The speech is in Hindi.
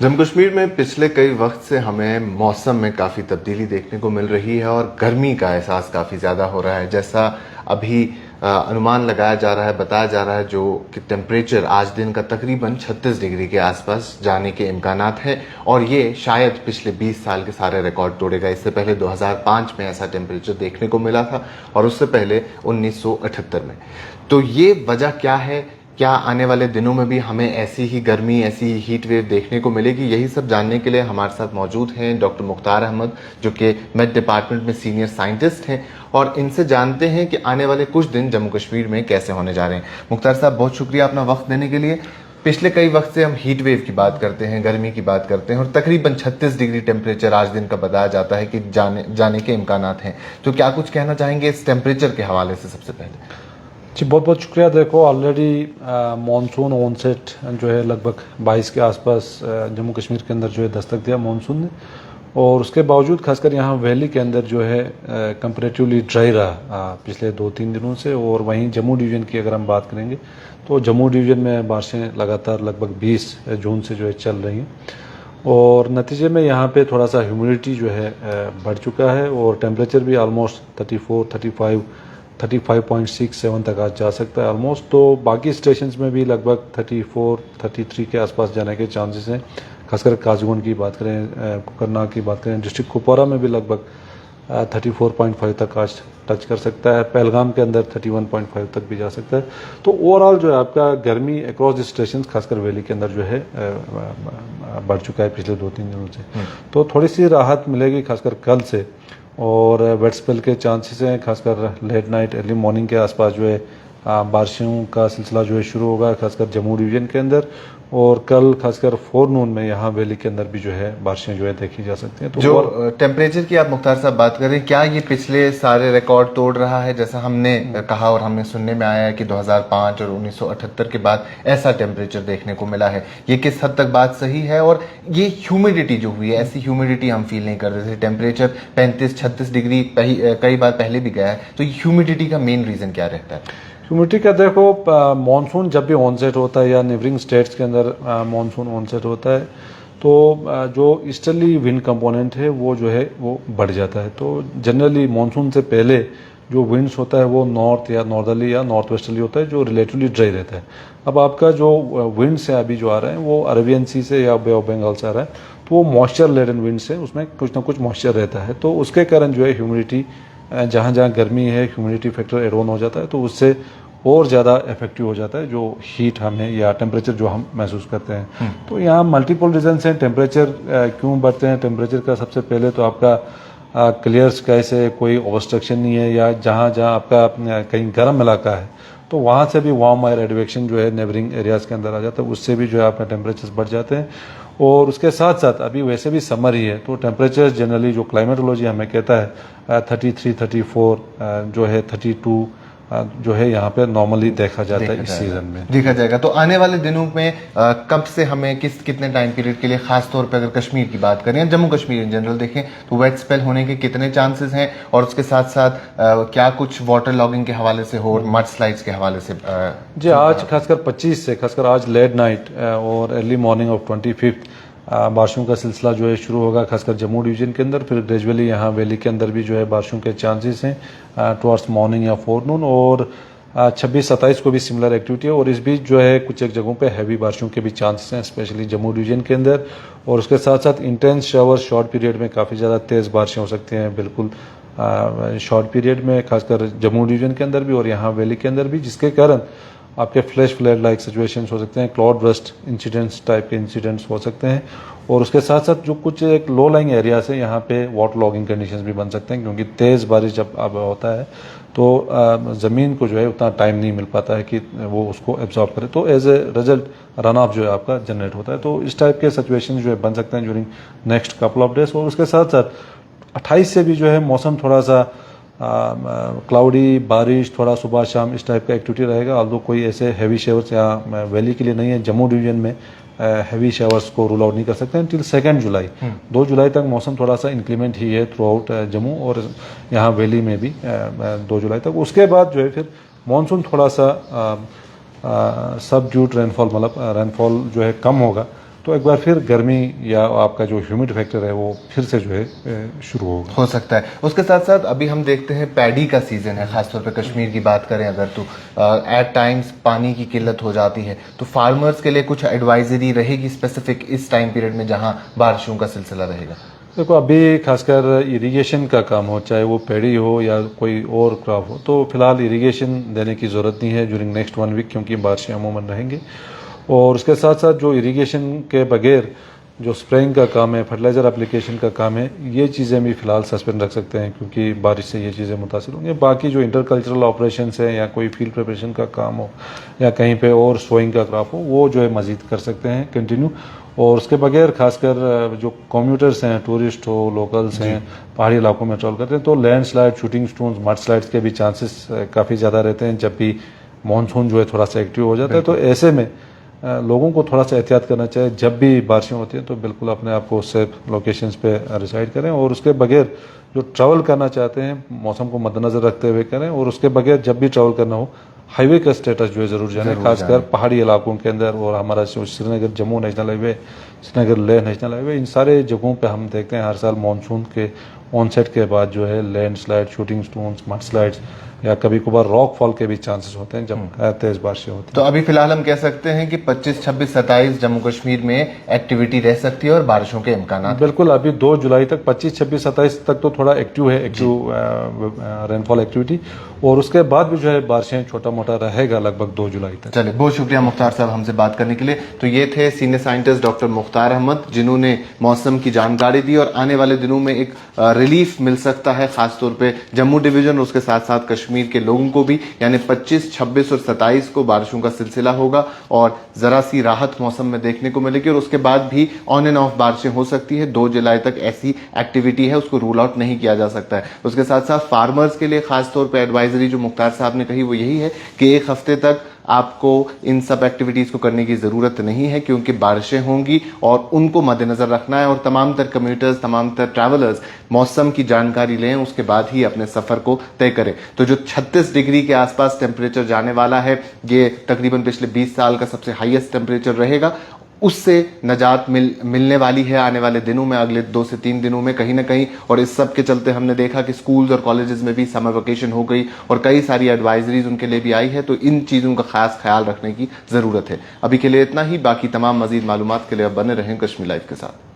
जम्मू कश्मीर में पिछले कई वक्त से हमें मौसम में काफ़ी तब्दीली देखने को मिल रही है और गर्मी का एहसास काफ़ी ज़्यादा हो रहा है। जैसा अभी अनुमान लगाया जा रहा है, बताया जा रहा है जो कि टेम्परेचर आज दिन का तकरीबन 36 डिग्री के आसपास जाने के इम्कानात हैं और ये शायद पिछले 20 साल के सारे रिकॉर्ड तोड़ेगा। इससे पहले 2005 में ऐसा टेम्परेचर देखने को मिला था और उससे पहले 1978 में। तो ये वजह क्या है? क्या आने वाले दिनों में भी हमें ऐसी ही गर्मी, ऐसी ही हीट वेव देखने को मिलेगी? यही सब जानने के लिए हमारे साथ मौजूद हैं डॉक्टर मुख्तार अहमद, जो कि मेड डिपार्टमेंट में सीनियर साइंटिस्ट हैं, और इनसे जानते हैं कि आने वाले कुछ दिन जम्मू कश्मीर में कैसे होने जा रहे हैं। मुख्तार साहब, बहुत शुक्रिया अपना वक्त देने के लिए। पिछले कई वक्त से हम हीट वेव की बात करते हैं, गर्मी की बात करते हैं और तकरीबन 36 डिग्री टेम्परेचर आज दिन का बताया जाता है कि जाने के इम्कानात हैं। तो क्या कुछ कहना चाहेंगे इस टेम्परेचर के हवाले से? सबसे पहले जी बहुत बहुत शुक्रिया। देखो, ऑलरेडी मानसून ऑनसेट जो है लगभग 22 के आसपास जम्मू कश्मीर के अंदर जो है दस्तक दिया मानसून ने, और उसके बावजूद खासकर यहाँ वैली के अंदर जो है कंपैरेटिवली ड्राई रहा पिछले 2-3 दिनों से। और वहीं जम्मू डिवीज़न की अगर हम बात करेंगे तो जम्मू डिवीज़न में बारिशें लगातार लगभग 20 जून से जो है चल रही हैं और नतीजे में यहाँ पे थोड़ा सा ह्यूमिडिटी जो है बढ़ चुका है और टेम्परेचर भी ऑलमोस्ट 35.6-7 तक आज जा सकता है ऑलमोस्ट। तो बाकी स्टेशंस में भी लगभग 34-33 के आसपास जाने के चांसेस हैं। खासकर काजगुंड की बात करें, करनाल की बात करें, डिस्ट्रिक्ट कुपवारा में भी लगभग 34.5 तक आज टच कर सकता है। पहलगाम के अंदर 31.5 तक भी जा सकता है। तो ओवरऑल जो है आपका गर्मी अक्रॉस द स्टेशन खासकर वैली के अंदर जो है बढ़ चुका है पिछले 2-3 दिनों से। तो थोड़ी सी राहत मिलेगी खासकर कल से, और वेट स्पेल के चांसेस हैं खासकर लेट नाइट अर्ली मॉर्निंग के आसपास जो है बारिशों का सिलसिला जो है शुरू होगा खासकर जम्मू डिवीज़न के अंदर, और कल खासकर फोरनून में यहाँ वैली के अंदर भी जो है बारिशें जो है देखी जा सकती हैं। तो जो टेम्परेचर की आप मुख्तार साहब बात कर रहे हैं, क्या ये पिछले सारे रिकॉर्ड तोड़ रहा है? जैसा हमने कहा और हमें सुनने में आया है कि 2005 और 1978 के बाद ऐसा टेम्परेचर देखने को मिला है। ये किस हद तक बात सही है? और ये ह्यूमिडिटी जो हुई है, ऐसी ह्यूमिडिटी हम फील नहीं कर रहे थे। टेम्परेचर 35-36 डिग्री कई बार पहले भी गया है, तो ह्यूमिडिटी का मेन रीजन क्या रहता है? ह्यूमिडिटी का देखो, मानसून जब भी ऑनसेट होता है या नेबरिंग स्टेट्स के अंदर मानसून ऑनसेट होता है तो जो ईस्टर्ली विंड कंपोनेंट है वो जो है वो बढ़ जाता है। तो जनरली मानसून से पहले जो विंड्स होता है वो नॉर्थ या नॉर्दर्ली या नॉर्थ वेस्टर्ली होता है जो रिलेटिवली ड्राई रहता है। अब आपका जो विंड्स है अभी जो आ रहे हैं वो अरेबियन सी से या बे ऑफ बंगाल से आ रहा है, तो वो मॉइस्चर लेडन विंड्स है, उसमें कुछ ना कुछ मॉइस्चर रहता है। तो उसके कारण जो है ह्यूमिडिटी जहाँ जहाँ गर्मी है ह्यूमिडिटी फैक्टर एड ऑन हो जाता है, तो उससे और ज़्यादा इफेक्टिव हो जाता है जो हीट हमें या टेम्परेचर जो हम महसूस करते हैं। तो यहाँ मल्टीपल रीजन्स हैं टेम्परेचर क्यों बढ़ते हैं। टेम्परेचर का सबसे पहले तो आपका क्लियर स्काई से कोई ऑब्स्ट्रक्शन नहीं है, या जहाँ जहाँ आपका कहीं गर्म इलाका है तो वहाँ से भी वार्म एयर एडवेक्शन जो है नेबरिंग एरियाज़ के अंदर आ जाता है, उससे भी जो है अपने टेम्परेचर बढ़ जाते हैं। और उसके साथ साथ अभी वैसे भी समर ही है, तो टेम्परेचर जनरली जो क्लाइमेटोलॉजी हमें कहता है 33-34 जो है 32 जो है यहाँ पे नॉर्मली देखा जाता है इस सीजन में देखा जाएगा। तो आने वाले दिनों में कब से हमें कितने टाइम पीरियड के लिए, खास तौर पे अगर कश्मीर की बात करें या जम्मू कश्मीर इन जनरल देखें, तो वेट स्पेल होने के कितने चांसेस हैं? और उसके साथ साथ क्या कुछ वाटर लॉगिंग के हवाले से हो और मड स्लाइड्स के हवाले से? जी आज खासकर 25 से खासकर आज लेट नाइट और अर्ली मॉर्निंग ऑफ 25 बारिशों का सिलसिला जो है शुरू होगा खासकर जम्मू डिवीजन के अंदर। फिर ग्रेजुअली यहाँ वैली के अंदर भी जो है बारिशों के चांसेस हैं टुवर्ड्स मॉर्निंग या फोरनून, और 26-27 को भी सिमिलर एक्टिविटी है। और इस बीच जो है कुछ एक जगहों पे हैवी बारिशों के भी चांसेस हैं स्पेशली जम्मू डिवीजन के अंदर। और उसके साथ साथ इंटेंस शावर शॉर्ट पीरियड में काफ़ी ज़्यादा तेज़ बारिशें हो सकती हैं बिल्कुल शॉर्ट पीरियड में, खासकर जम्मू डिवीजन के अंदर भी और यहाँ वैली के अंदर भी, जिसके कारण आपके फ्लैश फ्लड लाइक सिचुएशंस हो सकते हैं, क्लाउड बर्स्ट इंसिडेंट्स टाइप के इंसिडेंट्स हो सकते हैं। और उसके साथ साथ जो कुछ एक लो लाइंग एरियाज है यहाँ पे वाटर लॉगिंग कंडीशंस भी बन सकते हैं, क्योंकि तेज़ बारिश जब अब होता है तो ज़मीन को जो है उतना टाइम नहीं मिल पाता है कि वो उसको एब्जॉर्ब करे, तो as a result run off जो है आपका जनरेट होता है। तो इस टाइप के सिचुएशन जो है बन सकते हैं during next couple of days. और उसके साथ साथ 28 से भी जो है मौसम थोड़ा सा क्लाउडी, बारिश, थोड़ा सुबह शाम इस टाइप का एक्टिविटी रहेगा। ऑल्दो कोई ऐसे हैवी शेवर्स यहाँ वैली के लिए नहीं है, जम्मू डिवीजन में हैवी शेवर्स को रूल आउट नहीं कर सकते टिल 2 जुलाई। 2 जुलाई तक मौसम थोड़ा सा इंक्रीमेंट ही है थ्रू आउट जम्मू और यहाँ वैली में भी 2 जुलाई तक। उसके बाद जो है फिर मानसून थोड़ा सा सबड्यूट रेनफॉल, मतलब रेनफॉल जो है कम होगा तो एक बार फिर गर्मी या आपका जो ह्यूमिड फैक्टर है वो फिर से जो है शुरू होगा। हो सकता है। उसके साथ साथ अभी हम देखते हैं पैडी का सीजन है, खासतौर पे कश्मीर की बात करें अगर, तो एट टाइम्स पानी की किल्लत हो जाती है, तो फार्मर्स के लिए कुछ एडवाइजरी रहेगी स्पेसिफिक इस टाइम पीरियड में जहां बारिशों का सिलसिला रहेगा? देखो अभी खासकर इरिगेशन का काम हो, चाहे वो पैडी हो या कोई और क्रॉप हो, तो फिलहाल इरिगेशन देने की ज़रूरत नहीं है ड्यूरिंग नेक्स्ट 1 वीक, क्योंकि बारिशें अमूमन रहेंगी। और उसके साथ साथ जो इरिगेशन के बगैर जो स्प्रेइंग का काम है, फर्टिलाइज़र एप्लीकेशन का काम है, ये चीज़ें भी फ़िलहाल सस्पेंड रख सकते हैं, क्योंकि बारिश से ये चीज़ें मुतासिर होंगी। बाकी जो इंटरकल्चरल ऑपरेशंस हैं या कोई फील्ड प्रिपरेशन का काम हो या कहीं पे और सोइंग का क्रॉप हो, वो जो है मज़ीद कर सकते हैं कंटिन्यू। और उसके बगैर खासकर जो कम्यूटर्स हैं, टूरिस्ट हो, लोकल्स हैं, पहाड़ी इलाकों में ट्रैवल करते हैं, तो landslide, shooting stones, mud slides के भी चांसेस काफ़ी ज़्यादा रहते हैं जब भी मानसून जो है थोड़ा सा एक्टिव हो जाता है। तो ऐसे में लोगों को थोड़ा सा एहतियात करना चाहिए। जब भी बारिशें होती हैं तो बिल्कुल अपने आप को सेफ लोकेशंस पे रिसाइड करें, और उसके बगैर जो ट्रैवल करना चाहते हैं मौसम को मद्देनजर रखते हुए करें। और उसके बगैर जब भी ट्रैवल करना हो हाईवे का स्टेटस जो है ज़रूर जाने, खासकर पहाड़ी इलाकों के अंदर। और हमारा जो Srinagar Jammu national highway, Srinagar Leh national highway, इन सारे जगहों पे हम देखते हैं हर साल मानसून के ऑनसेट के बाद जो है landslide, shooting stones, mud slides या कभी कभार रॉक फॉल के भी चांसेस होते हैं जब तेज बारिशें होती हैं। तो अभी फिलहाल हम कह सकते हैं कि 25, 26, 27 जम्मू कश्मीर में एक्टिविटी रह सकती है और बारिशों के इम्कान। बिल्कुल, अभी 2 जुलाई तक 25, 26, 27 तक तो थोड़ा एक्टिव है, एक्टिव रेनफॉल एक्टिविटी, और उसके बाद भी जो है बारिशें छोटा मोटा रहेगा लगभग 2 जुलाई तक। चलिए, बहुत शुक्रिया मुख्तार साहब हमसे बात करने के लिए। तो ये थे senior scientist doctor Mukhtar Ahmad, जिन्होंने मौसम की जानकारी दी और आने वाले दिनों में एक रिलीफ मिल सकता है खासतौर पे जम्मू डिवीजन और उसके साथ साथ कश्मीर के लोगों को भी। यानी 25, 26 और 27 को बारिशों का सिलसिला होगा और जरा सी राहत मौसम में देखने को मिलेगी, और उसके बाद भी ऑन एंड ऑफ बारिशें हो सकती है। 2 जुलाई तक ऐसी एक्टिविटी है, उसको रूल आउट नहीं किया जा सकता है। उसके साथ साथ फार्मर्स के लिए खासतौर पर एडवाइजरी जो मुख्तार साहब ने कही वो यही है कि 1 हफ्ते तक आपको इन सब एक्टिविटीज को करने की जरूरत नहीं है, क्योंकि बारिशें होंगी और उनको मद्देनजर रखना है। और तमाम तर कम्यूटर्स, तमाम तर ट्रैवलर्स मौसम की जानकारी लें, उसके बाद ही अपने सफर को तय करें। तो जो 36 डिग्री के आसपास टेम्परेचर जाने वाला है, ये तकरीबन पिछले 20 साल का सबसे हाईएस्ट टेम्परेचर रहेगा। उससे निजात मिलने वाली है आने वाले दिनों में, अगले 2 से 3 दिनों में कहीं ना कहीं। और इस सब के चलते हमने देखा कि स्कूल्स और कॉलेजेस में भी समर वेकेशन हो गई और कई सारी एडवाइजरीज उनके लिए भी आई है। तो इन चीज़ों का खास ख्याल रखने की ज़रूरत है। अभी के लिए इतना ही। बाकी तमाम मजीद मालूमात के लिए अब बने रहें कश्मीर लाइव के साथ।